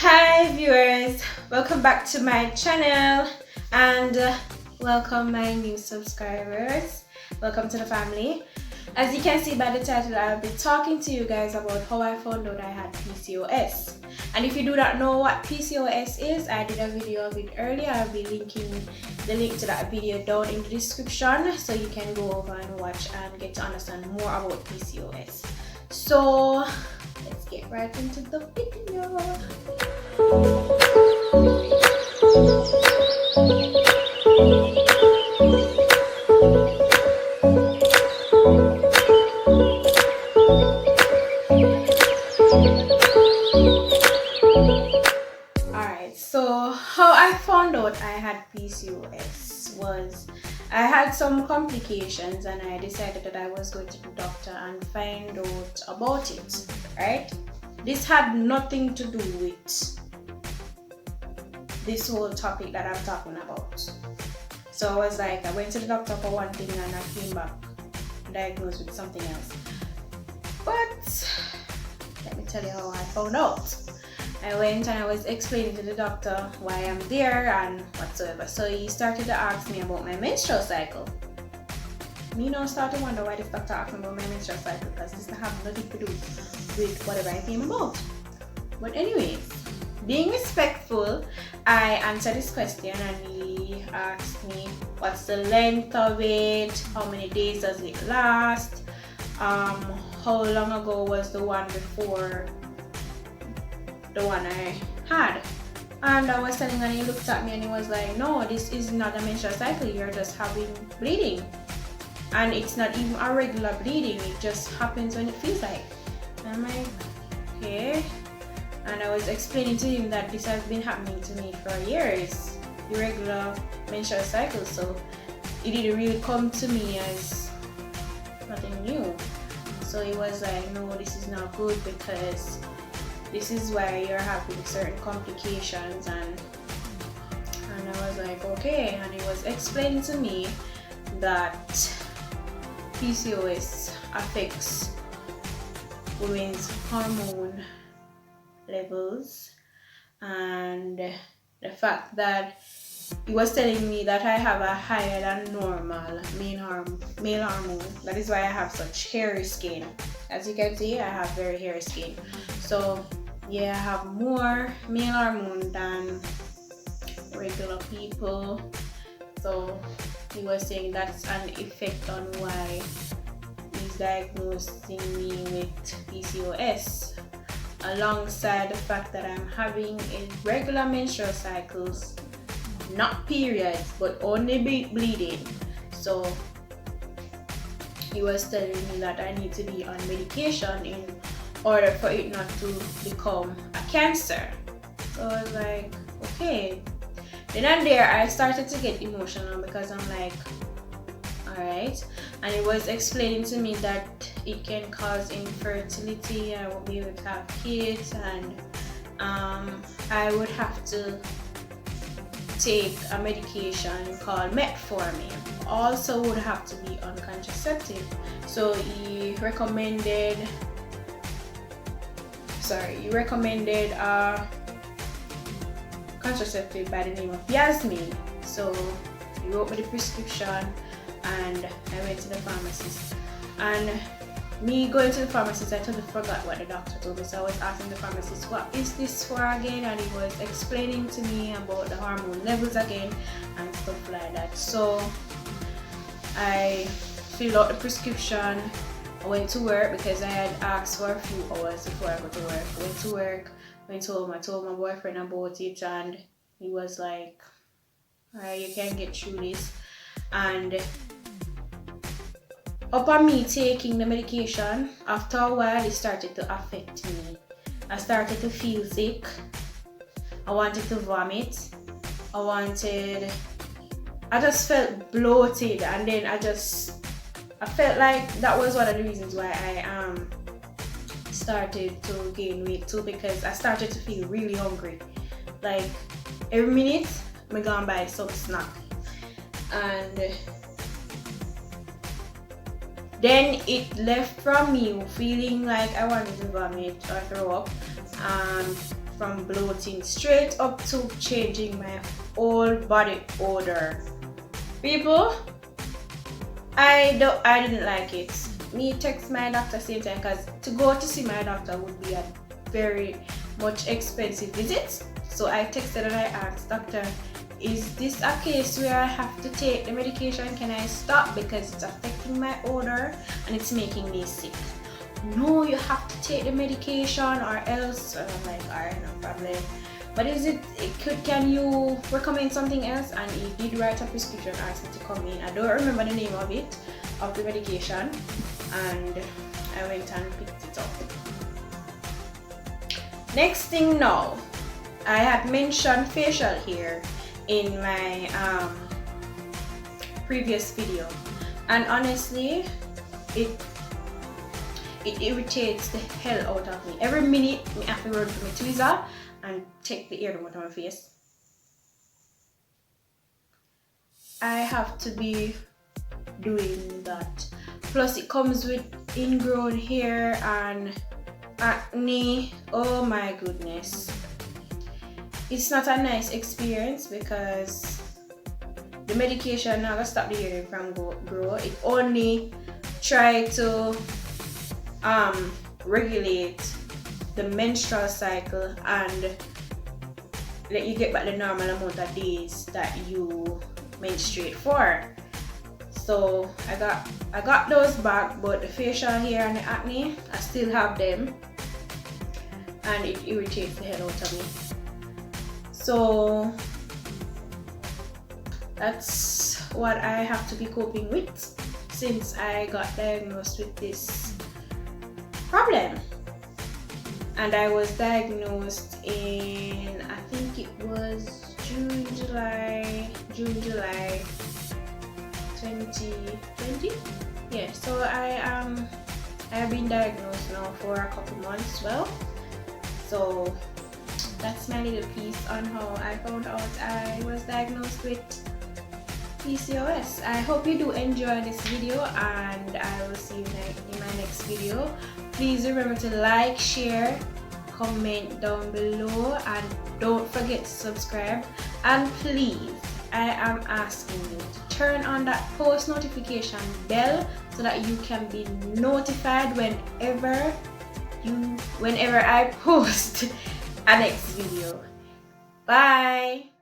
Hi viewers, welcome back to my channel and welcome my new subscribers. Welcome to the family. As you can see by the title, I'll be talking to you guys about how I found out I had PCOS. And if you do not know what PCOS is, I did a video of it earlier. I'll be linking the link to that video down in the description so you can go over and watch and get to understand more about PCOS. So let's get right into the video. Alright, so how I found out I had PCOS was I had some complications and I decided that I was going to the doctor and find out about it, right? This had nothing to do with this whole topic that I'm talking about. So I was like, I went to the doctor for one thing and I came back diagnosed with something else. But let me tell you how I found out. I went and I was explaining to the doctor why I'm there and whatsoever. So he started to ask me about my menstrual cycle. Me now start to wonder why this doctor asked me about my menstrual cycle, because this doesn't have nothing to do with whatever I came about. But anyways, being respectful, I answered this question and he asked me what's the length of it, how many days does it last, how long ago was the one before the one I had. And I was telling him and he looked at me and he was like, no, this is not a menstrual cycle, you're just having bleeding. And it's not even a regular bleeding, it just happens when it feels like. And I'm like, okay. And I was explaining to him that this has been happening to me for years, irregular menstrual cycle, so it didn't really come to me as nothing new. So he was like, no, this is not good because this is why you're having certain complications. And I was like, okay. And he was explaining to me that PCOS affects women's hormone levels, and the fact that he was telling me that I have a higher than normal male hormone. That is why I have such hairy skin. As you can see, I have very hairy skin. So yeah, I have more male hormone than regular people. So he was saying that's an effect on why he's diagnosing me with PCOS, alongside the fact that I'm having irregular menstrual cycles, not periods, but only bleeding. So he was telling me that I need to be on medication in order for it not to become a cancer. So I was like, okay. Then and there I started to get emotional because I'm like, alright. And he was explaining to me that it can cause infertility, I won't be able to have kids, and I would have to take a medication called metformin. Also would have to be on contraceptive. So he recommended contraceptive by the name of Yasmin. So he wrote me the prescription and I went to the pharmacist. And me going to the pharmacist, I totally forgot what the doctor told me. So I was asking the pharmacist, what is this for again? And he was explaining to me about the hormone levels again and stuff like that. So I filled out the prescription. I went to work because I had asked for a few hours before I go to work. I went to work, went home, I told my boyfriend about it and he was like, alright, you can get through this. And upon me taking the medication, after a while it started to affect me. I started to feel sick. I wanted to vomit. I just felt bloated, and then I felt like that was one of the reasons why I started to gain weight too, because I started to feel really hungry. Like every minute I go and buy some snack, and then it left from me feeling like I wanted to vomit or throw up. from bloating straight up to changing my whole body odor. People, I didn't like it. Me text my doctor same time, because to go to see my doctor would be a very much expensive visit. So I texted and I asked, doctor, is this a case where I have to take the medication? Can I stop because it's affecting my odor and it's making me sick? No, you have to take the medication or else. I'm like, alright, no problem. But can you recommend something else? And he did write a prescription, asked me to come in. I don't remember the name of it, of the medication, and I went and picked it up. Next thing now, I had mentioned facial hair in my previous video, and honestly, it irritates the hell out of me. Every minute I have to run to my tweezer and take the hair out of my face. I have to be doing that. Plus it comes with ingrown hair and acne. Oh my goodness. It's not a nice experience because the medication not gonna stop the hair from grow. It only try to regulate the menstrual cycle and let you get back the normal amount of days that you menstruate for. So I got those back, but the facial hair and the acne, I still have them, and it irritates the hell out of me. So that's what I have to be coping with since I got diagnosed with this problem. And I was diagnosed in, I think it was June, July 2020. Yeah, so I've been diagnosed now for a couple months. Well, so that's my little piece on how I found out I was diagnosed with PCOS. I hope you do enjoy this video, and I will see you in my next video. Please remember to like, share, comment down below, and don't forget to subscribe. And please, I am asking you to turn on that post notification bell so that you can be notified whenever I post a next video. Bye.